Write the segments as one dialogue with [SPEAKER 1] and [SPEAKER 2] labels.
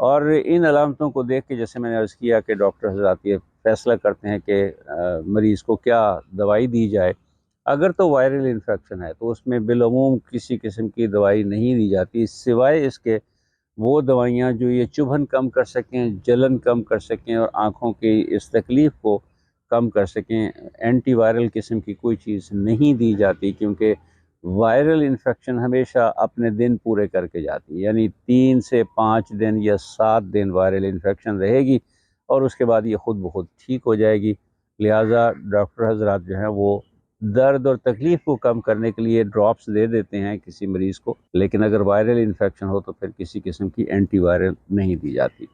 [SPEAKER 1] اور ان علامتوں کو دیکھ کے جیسے میں نے عرض کیا کہ ڈاکٹر حضرات یہ فیصلہ کرتے ہیں کہ مریض کو کیا دوائی دی جائے۔ اگر تو وائرل انفیکشن ہے تو اس میں بالعموم کسی قسم کی دوائی نہیں دی جاتی، سوائے اس کے وہ دوائیاں جو یہ چبھن کم کر سکیں، جلن کم کر سکیں اور آنکھوں کی اس تکلیف کو کم کر سکیں، اینٹی وائرل قسم کی کوئی چیز نہیں دی جاتی، کیونکہ وائرل انفیکشن ہمیشہ اپنے دن پورے کر کے جاتی ہے، یعنی 3 سے 5 دن یا 7 دن وائرل انفیکشن رہے گی اور اس کے بعد یہ خود بخود ٹھیک ہو جائے گی۔ لہٰذا ڈاکٹر حضرات جو ہیں وہ درد اور تکلیف کو کم کرنے کے لیے ڈراپس دے دیتے ہیں کسی مریض کو، لیکن اگر وائرل انفیکشن ہو تو پھر کسی قسم کی اینٹی وائرل نہیں دی جاتی۔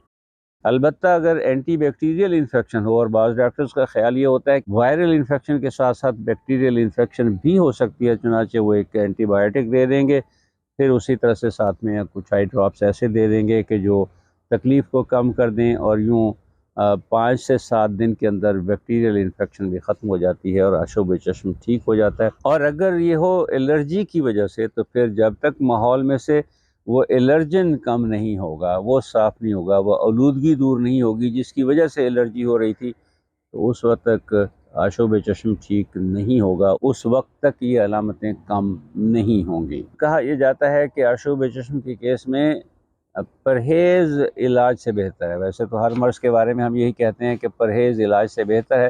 [SPEAKER 1] البتہ اگر اینٹی بیکٹیریل انفیکشن ہو، اور بعض ڈاکٹرز کا خیال یہ ہوتا ہے کہ وائرل انفیکشن کے ساتھ ساتھ بیکٹیریل انفیکشن بھی ہو سکتی ہے، چنانچہ وہ ایک اینٹی بائیوٹک دے دیں گے، پھر اسی طرح سے ساتھ میں کچھ آئی ڈراپس ایسے دے دیں گے کہ جو تکلیف کو کم کر دیں، اور یوں 5 سے 7 دن کے اندر بیکٹیریل انفیکشن بھی ختم ہو جاتی ہے اور آشوب چشم ٹھیک ہو جاتا ہے۔ اور اگر یہ ہو الرجی کی وجہ سے تو پھر جب تک ماحول میں سے وہ الرجن کم نہیں ہوگا، وہ صاف نہیں ہوگا، وہ آلودگی دور نہیں ہوگی جس کی وجہ سے الرجی ہو رہی تھی، تو اس وقت تک آشوب چشم ٹھیک نہیں ہوگا، اس وقت تک یہ علامتیں کم نہیں ہوں گی۔ کہا یہ جاتا ہے کہ آشوب چشم کے کیس میں پرہیز علاج سے بہتر ہے۔ ویسے تو ہر مرض کے بارے میں ہم یہی کہتے ہیں کہ پرہیز علاج سے بہتر ہے،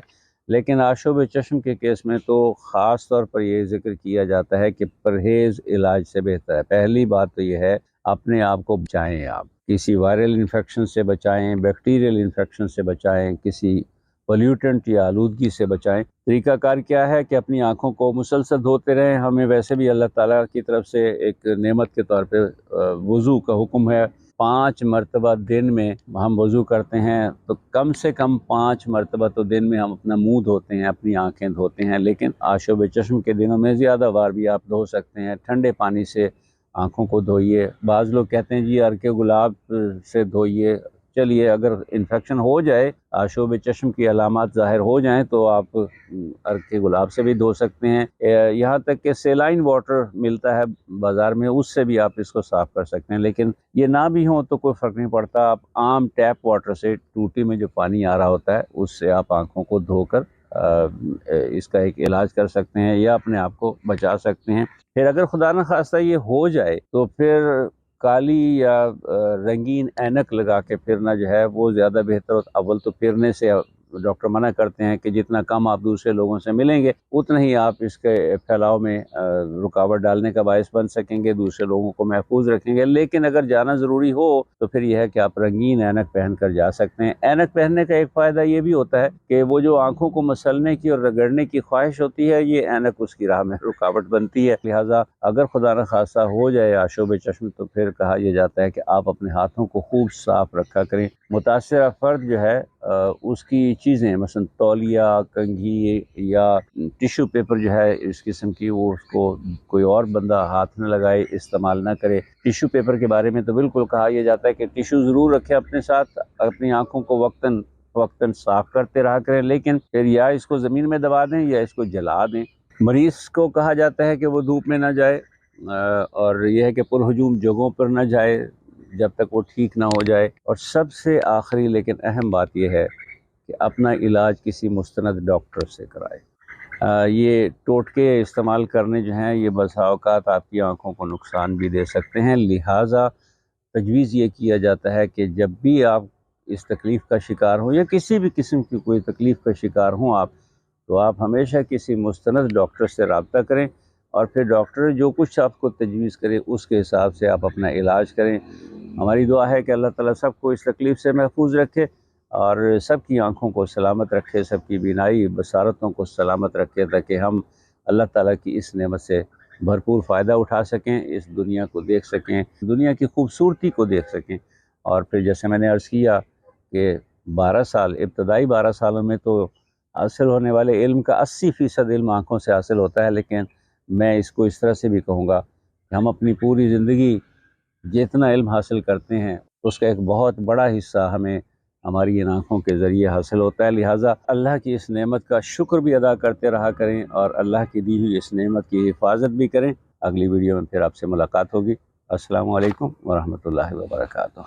[SPEAKER 1] لیکن آشوب چشم کے کیس میں تو خاص طور پر یہ ذکر کیا جاتا ہے کہ پرہیز علاج سے بہتر ہے۔ پہلی بات تو یہ ہے اپنے آپ کو بچائیں، آپ کسی وائرل انفیکشن سے بچائیں، بیکٹیریل انفیکشن سے بچائیں، کسی پولیوٹنٹ یا آلودگی سے بچائیں۔ طریقہ کار کیا ہے کہ اپنی آنکھوں کو مسلسل دھوتے رہیں۔ ہمیں ویسے بھی اللہ تعالیٰ کی طرف سے ایک نعمت کے طور پہ وضو کا حکم ہے، 5 مرتبہ دن میں ہم وضو کرتے ہیں، تو کم سے کم 5 مرتبہ تو دن میں ہم اپنا منہ دھوتے ہیں، اپنی آنکھیں دھوتے ہیں، لیکن آشوب چشم کے دنوں میں زیادہ بار بھی آپ دھو سکتے ہیں۔ ٹھنڈے پانی سے آنکھوں کو دھوئیے۔ بعض لوگ کہتے ہیں جی عرق گلاب سے دھوئیے، چلیے اگر انفیکشن ہو جائے، آشوب چشم کی علامات ظاہر ہو جائیں تو آپ عرق گلاب سے بھی دھو سکتے ہیں، یہاں تک کہ سیلائن واٹر ملتا ہے بازار میں، اس سے بھی آپ اس کو صاف کر سکتے ہیں، لیکن یہ نہ بھی ہوں تو کوئی فرق نہیں پڑتا۔ آپ عام ٹیپ واٹر سے، ٹوٹی میں جو پانی آ رہا ہوتا ہے اس سے آپ آنکھوں کو دھو کر اس کا ایک علاج کر سکتے ہیں یا اپنے آپ کو بچا سکتے ہیں۔ پھر اگر خدا نہ خواستہ یہ ہو جائے تو پھر کالی یا رنگین اینک لگا کے پھرنا جو ہے وہ زیادہ بہتر ہوتا۔ اول تو پھرنے سے ڈاکٹر منع کرتے ہیں کہ جتنا کم آپ دوسرے لوگوں سے ملیں گے اتنا ہی آپ اس کے پھیلاؤ میں رکاوٹ ڈالنے کا باعث بن سکیں گے، دوسرے لوگوں کو محفوظ رکھیں گے، لیکن اگر جانا ضروری ہو تو پھر یہ ہے کہ آپ رنگین اینک پہن کر جا سکتے ہیں۔ اینک پہننے کا ایک فائدہ یہ بھی ہوتا ہے کہ وہ جو آنکھوں کو مسلنے کی اور رگڑنے کی خواہش ہوتی ہے، یہ اینک اس کی راہ میں رکاوٹ بنتی ہے، لہٰذا اگر خدا نہ خواستہ ہو جائے آشوب چشم تو پھر کہا یہ جاتا ہے کہ آپ اپنے ہاتھوں کو خوب صاف رکھا کریں۔ متاثرہ فرد جو ہے اس کی چیزیں مثلا تولیہ، کنگھی یا ٹیشو پیپر جو ہے اس قسم کی، وہ اس کو کوئی اور بندہ ہاتھ نہ لگائے، استعمال نہ کرے۔ ٹیشو پیپر کے بارے میں تو بالکل کہا یہ جاتا ہے کہ ٹیشو ضرور رکھے اپنے ساتھ، اپنی آنکھوں کو وقتاً صاف کرتے رہا کریں، لیکن پھر یا اس کو زمین میں دبا دیں یا اس کو جلا دیں۔ مریض کو کہا جاتا ہے کہ وہ دھوپ میں نہ جائے، اور یہ ہے کہ پرہجوم جگہوں پر نہ جائے جب تک وہ ٹھیک نہ ہو جائے، اور سب سے آخری لیکن اہم بات یہ ہے کہ اپنا علاج کسی مستند ڈاکٹر سے کرائے۔ یہ ٹوٹکے استعمال کرنے جو ہیں یہ بسا اوقات آپ کی آنکھوں کو نقصان بھی دے سکتے ہیں، لہٰذا تجویز یہ کیا جاتا ہے کہ جب بھی آپ اس تکلیف کا شکار ہوں یا کسی بھی قسم کی کوئی تکلیف کا شکار ہوں آپ، تو آپ ہمیشہ کسی مستند ڈاکٹر سے رابطہ کریں، اور پھر ڈاکٹر جو کچھ آپ کو تجویز کرے اس کے حساب سے آپ اپنا علاج کریں۔ ہماری دعا ہے کہ اللہ تعالیٰ سب کو اس تکلیف سے محفوظ رکھے اور سب کی آنکھوں کو سلامت رکھے، سب کی بینائی بصارتوں کو سلامت رکھے، تاکہ ہم اللہ تعالیٰ کی اس نعمت سے بھرپور فائدہ اٹھا سکیں، اس دنیا کو دیکھ سکیں، دنیا کی خوبصورتی کو دیکھ سکیں۔ اور پھر جیسے میں نے عرض کیا کہ 12 سال، ابتدائی 12 سالوں میں تو حاصل ہونے والے علم کا 80% علم آنکھوں سے حاصل ہوتا ہے، لیکن میں اس کو اس طرح سے بھی کہوں گا کہ ہم اپنی پوری زندگی جتنا علم حاصل کرتے ہیں اس کا ایک بہت بڑا حصہ ہمیں ہماری ان آنکھوں کے ذریعے حاصل ہوتا ہے، لہٰذا اللہ کی اس نعمت کا شکر بھی ادا کرتے رہا کریں اور اللہ کی دی ہوئی اس نعمت کی حفاظت بھی کریں۔ اگلی ویڈیو میں پھر آپ سے ملاقات ہوگی۔ السلام علیکم ورحمۃ اللہ وبرکاتہ۔